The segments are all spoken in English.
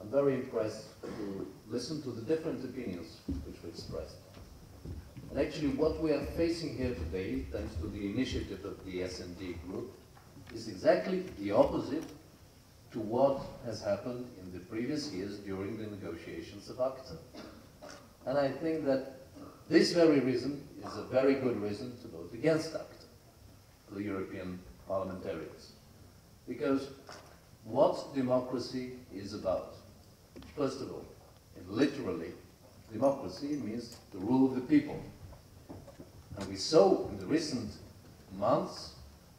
I'm very impressed to listen to the different opinions which were expressed. And actually what we are facing here today, thanks to the initiative of the S&D group, is exactly the opposite to what has happened in the previous years during the negotiations of ACTA. And I think that this very reason is a very good reason to vote against ACTA for the European parliamentarians. Because what democracy is about, first of all, literally, democracy means the rule of the people. And we saw in the recent months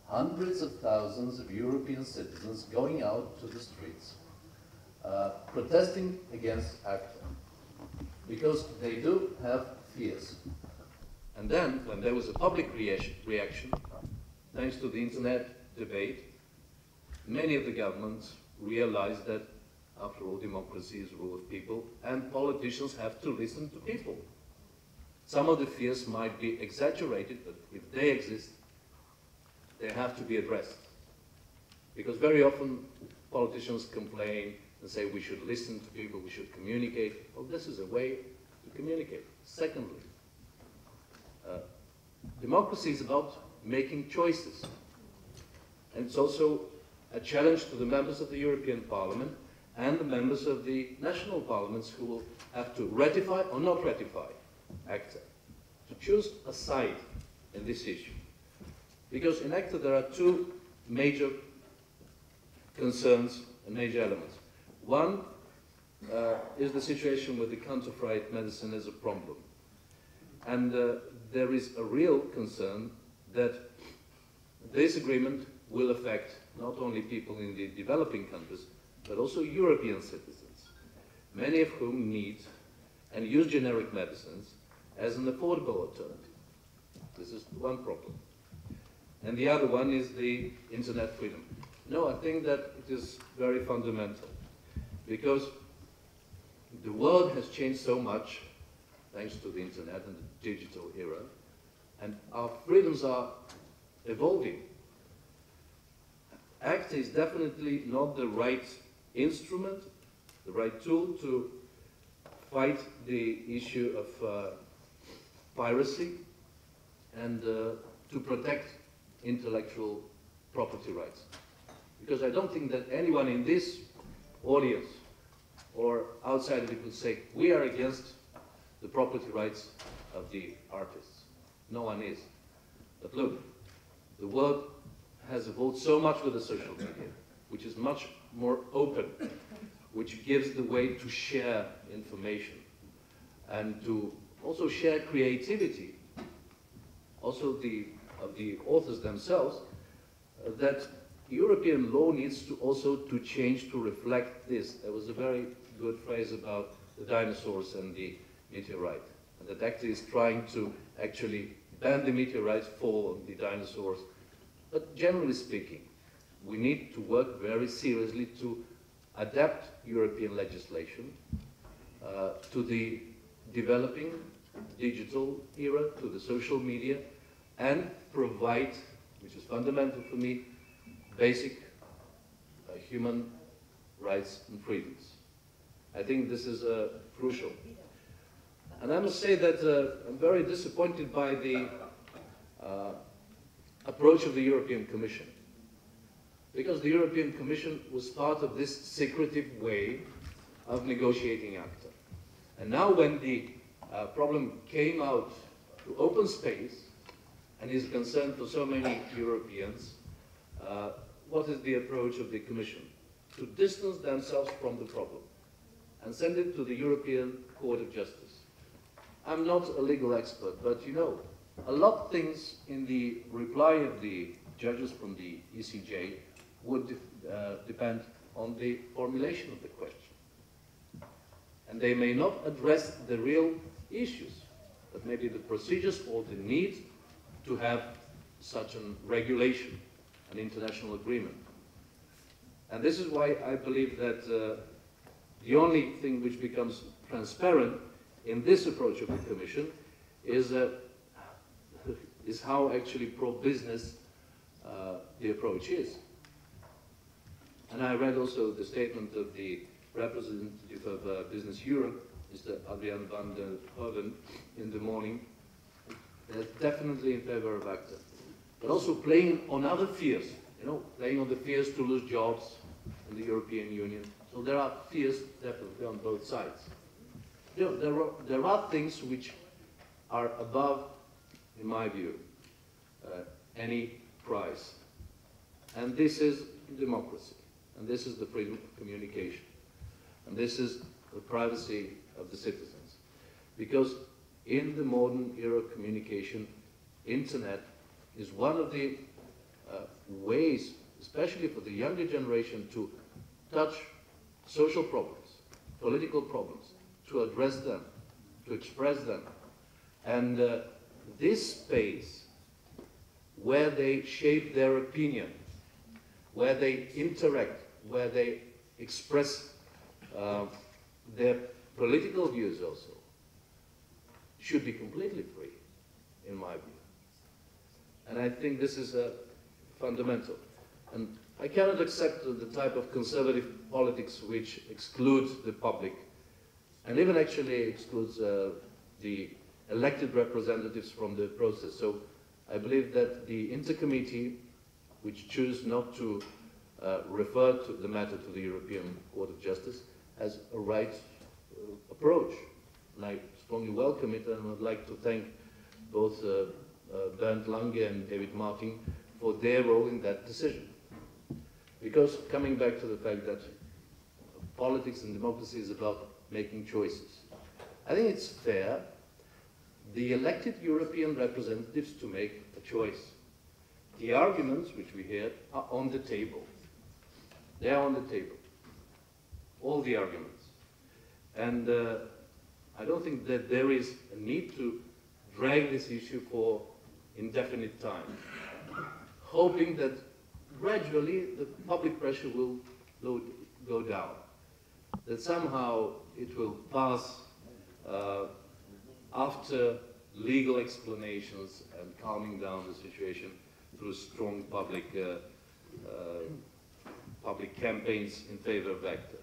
hundreds of thousands of European citizens going out to the streets, protesting against ACTA, because they do have fears. And then, when there was a public reaction, thanks to the internet debate, many of the governments realized that, after all, democracy is the rule of people, and politicians have to listen to people. Some of the fears might be exaggerated, but if they exist, they have to be addressed. Because very often politicians complain and say we should listen to people, we should communicate. Well, this is a way to communicate. Secondly, democracy is about making choices. And it's also a challenge to the members of the European Parliament and the members of the national parliaments who will have to ratify or not ratify ACTA, to choose a side in this issue. Because in ACTA there are two major concerns and major elements. One is the situation with the counterfeit medicine as a problem. And there is a real concern that this agreement will affect not only people in the developing countries, but also European citizens, many of whom need and use generic medicines as an affordable alternative. This is one problem. And the other one is the internet freedom. No, I think that it is very fundamental, because the world has changed so much thanks to the internet and the digital era, and our freedoms are evolving. ACTA is definitely not the right instrument, the right tool to fight the issue of piracy and to protect intellectual property rights. Because I don't think that anyone in this audience or outside of it would say, we are against the property rights of the artists. No one is. But look, the world has evolved so much with the social media, which is much more open, which gives the way to share information and to also share creativity, also of the authors themselves, that European law needs to also to change to reflect this. There was a very good phrase about the dinosaurs and the meteorite, and that ACTA is trying to actually ban the meteorites for the dinosaurs. But generally speaking, we need to work very seriously to adapt European legislation to the developing digital era, to the social media, and provide, which is fundamental for me, basic human rights and freedoms. I think this is crucial. And I must say that I'm very disappointed by the approach of the European Commission, because the European Commission was part of this secretive way of negotiating ACTA. And now when the problem came out to open space and is a concern for so many Europeans, what is the approach of the Commission? To distance themselves from the problem and send it to the European Court of Justice. I'm not a legal expert, but you know, a lot of things in the reply of the judges from the ECJ would depend on the formulation of the question. And they may not address the real issues, but maybe the procedures or the need to have such a regulation, an international agreement. And this is why I believe that the only thing which becomes transparent in this approach of the Commission is how actually pro-business the approach is. And I read also the statement of the representative of Business Europe, Mr. Adrian van der Hoven, in the morning. They're definitely in favor of ACTA. But also playing on other fears, you know, playing on the fears to lose jobs in the European Union. So there are fears definitely on both sides. You know, there are things which are above, in my view, any price. And this is democracy, and this is the freedom of communication, and this is the privacy of the citizens. Because in the modern era of communication, internet is one of the ways, especially for the younger generation, to touch social problems, political problems, to address them, to express them. And this space where they shape their opinion, where they interact, where they express their political views also, should be completely free, in my view. And I think this is fundamental. And I cannot accept the type of conservative politics which excludes the public, and even actually excludes the elected representatives from the process. So I believe that the intercommittee, which choose not to refer to the matter to the European Court of Justice, has a right approach. And I strongly welcome it, and I would like to thank both Bernd Lange and David Martin for their role in that decision. Because coming back to the fact that politics and democracy is about making choices, I think it's fair the elected European representatives to make a choice. The arguments which we hear are on the table. They are on the table. All the arguments. And I don't think that there is a need to drag this issue for indefinite time, hoping that gradually the public pressure will go down, that somehow it will pass after legal explanations and calming down the situation through strong public campaigns in favor of ACTA.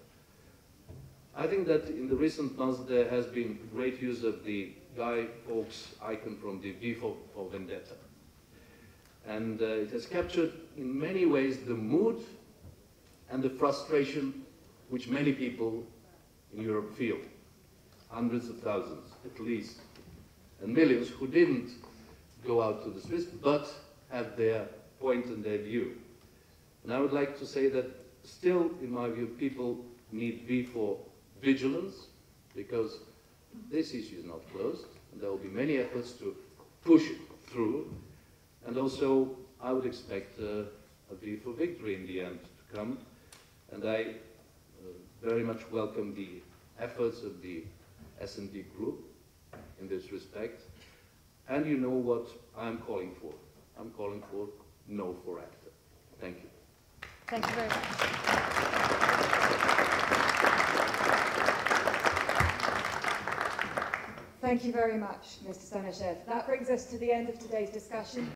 I think that in the recent months there has been great use of the Guy Fawkes icon from the V for Vendetta. And it has captured in many ways the mood and the frustration which many people in Europe feel. Hundreds of thousands, at least, and millions who didn't go out to the streets, but had their point and their view. And I would like to say that still, in my view, people need V for vigilance, because this issue is not closed, and there will be many efforts to push it through. And also, I would expect a V for victory in the end to come. And I very much welcome the efforts of the S&D group in this respect. And you know what I'm calling for. I'm calling for no for ACTA. Thank you. Thank you very much. Thank you very much, Mr. Stanishev. That brings us to the end of today's discussion.